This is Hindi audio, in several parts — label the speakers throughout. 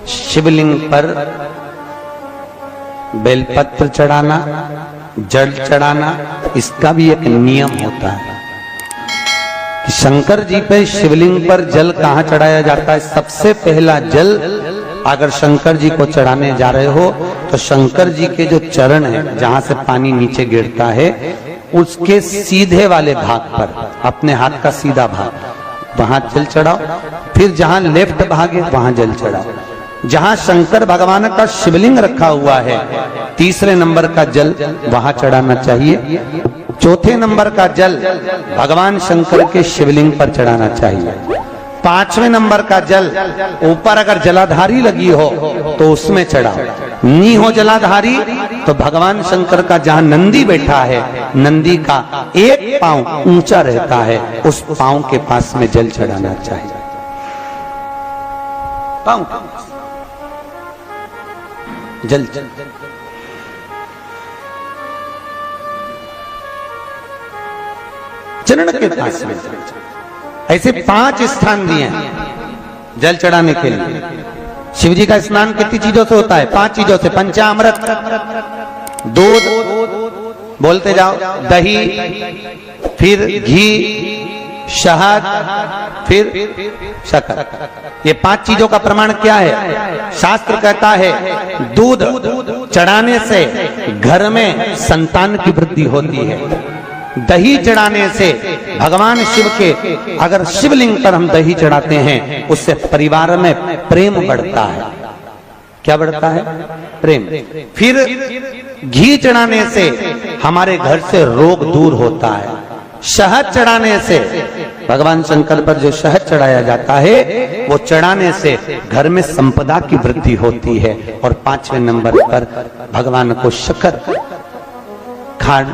Speaker 1: शिवलिंग पर बेलपत्र चढ़ाना, जल चढ़ाना, इसका भी एक नियम होता है कि शंकर जी पे शिवलिंग पर जल कहाँ चढ़ाया जाता है। सबसे पहला जल अगर शंकर जी को चढ़ाने जा रहे हो तो शंकर जी के जो चरण है, जहां से पानी नीचे गिरता है, उसके सीधे वाले भाग पर, अपने हाथ का सीधा भाग, वहां जल चढ़ाओ। फिर जहां लेफ्ट भाग है वहां जल चढ़ाओ। जहां शंकर भगवान का शिवलिंग रखा हुआ है, तीसरे नंबर का जल वहां चढ़ाना चाहिए। चौथे नंबर का जल भगवान शंकर के शिवलिंग पर चढ़ाना चाहिए। पांचवें नंबर का जल ऊपर अगर जलाधारी लगी हो तो उसमें चढ़ाओ। नी हो जलाधारी तो भगवान शंकर का जहां नंदी बैठा है, नंदी का एक पांव ऊंचा रहता है, उस पांव के पास में जल चढ़ाना चाहिए। पांव जल चरण के पास में। ऐसे 5 स्थान दिए हैं जल चढ़ाने के लिए। शिव जी का स्नान कितनी चीजों से होता है? 5 चीजों से। पंचामृत, दूध, बोलते जाओ, दही, फिर घी, शहद, फिर शक्कर। ये 5 चीजों का प्रमाण क्या है? शास्त्र कहता है दूध चढ़ाने से घर में संतान की वृद्धि होती है। दही चढ़ाने से भगवान शिव के, अगर शिवलिंग पर हम दही चढ़ाते हैं, उससे परिवार में प्रेम बढ़ता है। क्या बढ़ता है? प्रेम। फिर घी चढ़ाने से हमारे घर से रोग दूर होता है। शहद चढ़ाने से, भगवान शंकर पर जो शहद चढ़ाया जाता है, वो चढ़ाने से घर में संपदा की वृद्धि होती है। और 5वें नंबर पर भगवान को शक्कर, खांड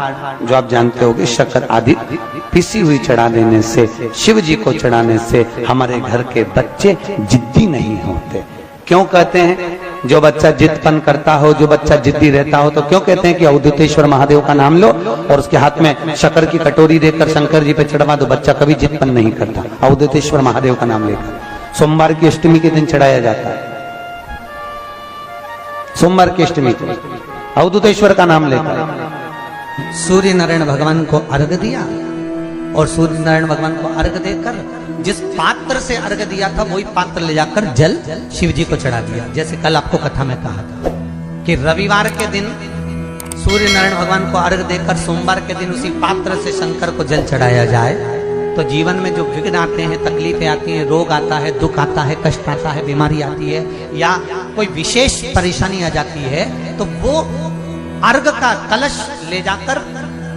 Speaker 1: जो आप जानते होंगे, शक्कर आदि पिसी हुई चढ़ा देने से, शिव जी को चढ़ाने से हमारे घर के बच्चे जिद्दी नहीं होते। क्यों कहते हैं? जो बच्चा जिद्दपन करता हो, जो बच्चा जिद्दी रहता हो, तो क्यों कहते हैं कि अवधूतेश्वर महादेव का नाम लो और उसके हाथ में शक्कर की कटोरी देकर शंकर जी पे चढ़वा दो, बच्चा कभी जिद्दपन नहीं करता। अवधूतेश्वर महादेव का नाम लेकर सोमवार की अष्टमी के दिन चढ़ाया जाता है। सोमवार की अष्टमी को अवधूतेश्वर का नाम लेकर सूर्य नारायण भगवान को अर्घ दिया, और सूर्य नारायण भगवान को अर्घ देकर जिस पात्र से अर्घ दिया था वही पात्र ले जाकर जल शिव जी को चढ़ा दिया। जैसे कल आपको कथा में कहा था कि रविवार के दिन सूर्य नारायण भगवान को अर्घ देकर सोमवार के दिन उसी पात्र से शंकर को जल चढ़ाया जाए, तो जीवन में जो विघ्न आते हैं, तकलीफें आती हैं, रोग आता है, दुख आता है, कष्ट आता है, बीमारी आती है, या कोई विशेष परेशानी आ जाती है, तो वो अर्घ का कलश ले जाकर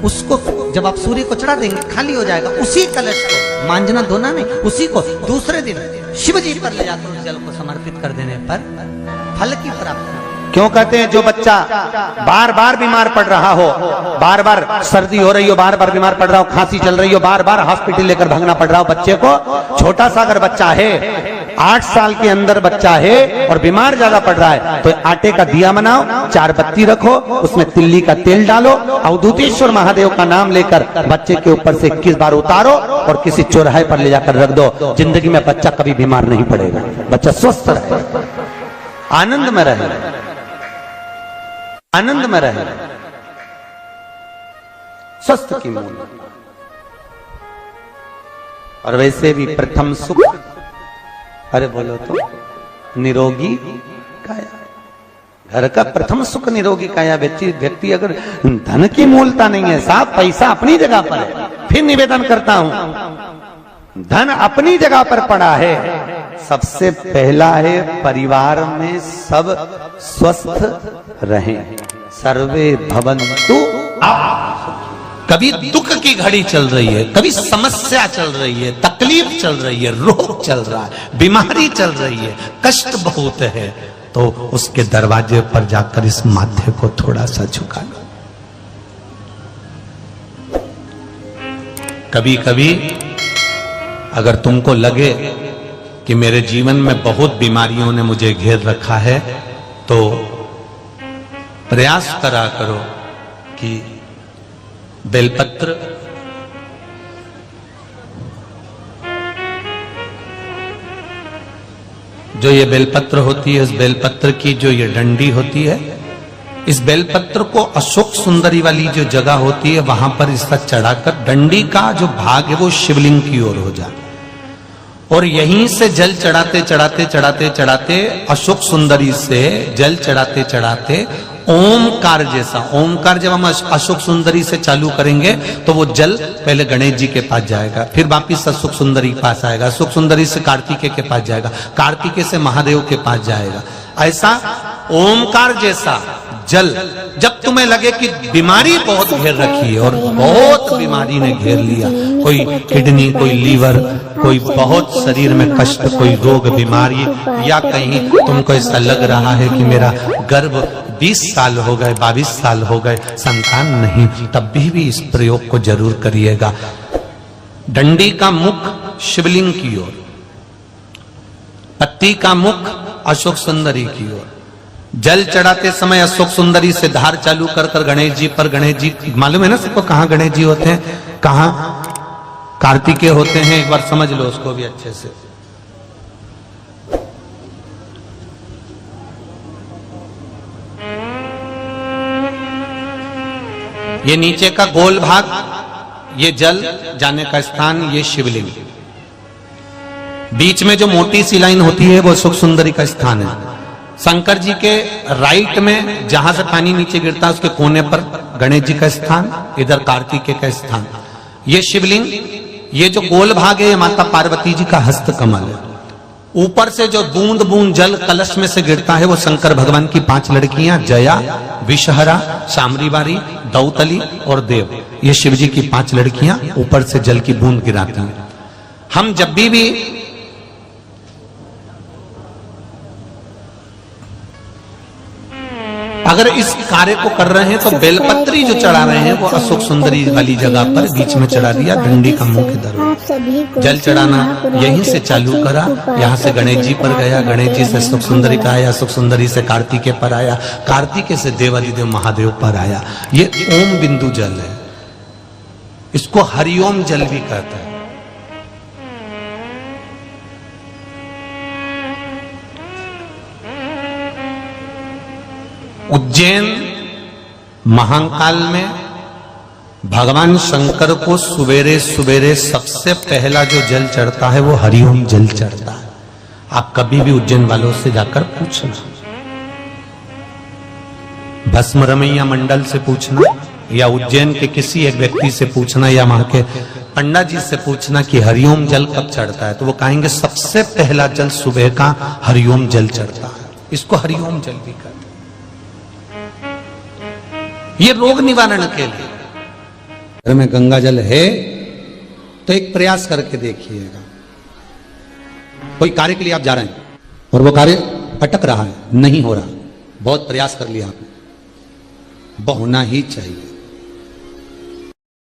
Speaker 1: उसको जब आप सूर्य को चढ़ा देंगे खाली हो जाएगा। उसी कलश को मांजना धोना नहीं, उसी को दूसरे दिन शिव जी पर ले जाकर उस जल को समर्पित कर देने पर फल की प्राप्ति। क्यों कहते हैं? जो बच्चा बार बार बीमार पड़ रहा हो, बार बार सर्दी हो रही हो, बार बार बीमार पड़ रहा हो, खांसी चल रही हो, बार बार हॉस्पिटल लेकर भागना पड़ रहा हो बच्चे को, छोटा सा अगर बच्चा है, 8 साल के अंदर बच्चा है और बीमार ज्यादा पड़ रहा है, तो आटे का दिया बनाओ, 4 बत्ती रखो, उसमें तिल्ली का तेल डालो, अवधूतेश्वर महादेव का नाम लेकर बच्चे के ऊपर से 21 बार उतारो और किसी चौराहे पर ले जाकर रख दो। जिंदगी में बच्चा कभी बीमार नहीं पड़ेगा, बच्चा स्वस्थ रहे, आनंद में रहे, आनंद में रहे, स्वस्थ की मूल। और वैसे भी प्रथम सुख, अरे बोलो तो, निरोगी काया। घर का प्रथम सुख निरोगी काया। व्यक्ति अगर धन की मूलता नहीं है, साहब पैसा अपनी जगह पर है, फिर निवेदन करता हूं, धन अपनी जगह पर पड़ा है, सबसे पहला है परिवार में सब स्वस्थ रहें, सर्वे भवन्तु। कभी दुख की घड़ी चल रही है, कभी समस्या चल रही है, तकलीफ चल रही है, रोग चल रहा है, बीमारी चल रही है, कष्ट बहुत है, तो उसके दरवाजे पर जाकर इस माथे को थोड़ा सा झुका लो। कभी कभी अगर तुमको लगे कि मेरे जीवन में बहुत बीमारियों ने मुझे घेर रखा है, तो प्रयास करा करो कि बेलपत्र, जो ये बेलपत्र होती है, इस बेलपत्र की जो ये डंडी होती है, इस बेलपत्र को अशोक सुंदरी वाली जो जगह होती है वहां पर इसका चढ़ाकर डंडी का जो भाग है वो शिवलिंग की ओर हो जाए और यहीं से जल चढ़ाते चढ़ाते चढ़ाते चढ़ाते अशोक सुंदरी से जल चढ़ाते चढ़ाते ओमकार जैसा, ओमकार जब हम अशोक सुंदरी से चालू करेंगे तो वो जल पहले गणेश जी के पास जाएगा, फिर वापिस अशोक सुंदरी के पास आएगा, अशोक सुंदरी से कार्तिकेय के पास जाएगा, कार्तिकेय से महादेव के पास जाएगा। ऐसा ओमकार जैसा जल, जब तुम्हें लगे कि बीमारी बहुत घेर रखी है और बहुत बीमारी ने घेर लिया, कोई किडनी, कोई लीवर, कोई बहुत शरीर में कष्ट, कोई रोग बीमारी, या कहीं तुमको ऐसा लग रहा है कि मेरा गर्भ 20 साल हो गए, 22 साल हो गए, संतान नहीं, तब भी इस प्रयोग को जरूर करिएगा। डंडी का मुख शिवलिंग की ओर, पत्ती का मुख अशोक सुंदरी की ओर, जल चढ़ाते समय अशोक सुंदरी से धार चालू कर कर गणेश जी पर, गणेश जी मालूम है ना सबको कहां गणेश जी होते हैं, कहां कार्तिकेय होते हैं, एक बार समझ लो उसको भी अच्छे से। ये नीचे का गोल भाग, ये जल जाने का स्थान, ये शिवलिंग, बीच में जो मोटी सी लाइन होती है वो अशोक सुंदरी का स्थान है। शंकर जी के राइट में जहां से पानी नीचे गिरता है उसके कोने पर गणेश जी का स्थान, इधर कार्तिकेय का स्थान। ये शिवलिंग, ये जो गोल भाग है ये माता पार्वती जी का हस्त कमल है। ऊपर से जो बूंद बूंद जल कलश में से गिरता है वो शंकर भगवान की 5 लड़कियां, जया, विषहरा, शामरीवारी, दौतली और देव, ये शिव जी की 5 लड़कियां ऊपर से जल की बूंद गिराती हैं। हम जब भी अगर इस कार्य को कर रहे हैं तो बेलपत्री जो चढ़ा रहे हैं वो अशोक सुंदरी वाली जगह पर बीच में चढ़ा दिया, डंडी का मुख इधर, जल चढ़ाना यहीं से चालू करा, यहाँ से गणेश जी पर गया, गणेश जी से अशोक सुंदरी का आया, अशोक सुंदरी से कार्तिकेय पर आया, कार्तिकेय से देवादिदेव महादेव पर आया। ये ओम बिंदु जल है, इसको हरिओम जल भी कहते हैं। उज्जैन महाकाल में भगवान शंकर को सवेरे सवेरे सबसे पहला जो जल चढ़ता है वो हरिओम जल चढ़ता है। आप कभी भी उज्जैन वालों से जाकर पूछना, भस्म रमैया मंडल से पूछना या उज्जैन के किसी एक व्यक्ति से पूछना या वहां के पंडा जी से पूछना कि हरिओम जल कब चढ़ता है, तो वो कहेंगे सबसे पहला जल सुबह का हरिओम जल चढ़ता है। इसको हरिओम जल भी कहते हैं। ये रोग निवारण के लिए घर में गंगा जल है तो एक प्रयास करके देखिएगा। कोई कार्य के लिए आप जा रहे हैं और वो कार्य अटक रहा है, नहीं हो रहा, बहुत प्रयास कर लिया आपने, होना ही चाहिए।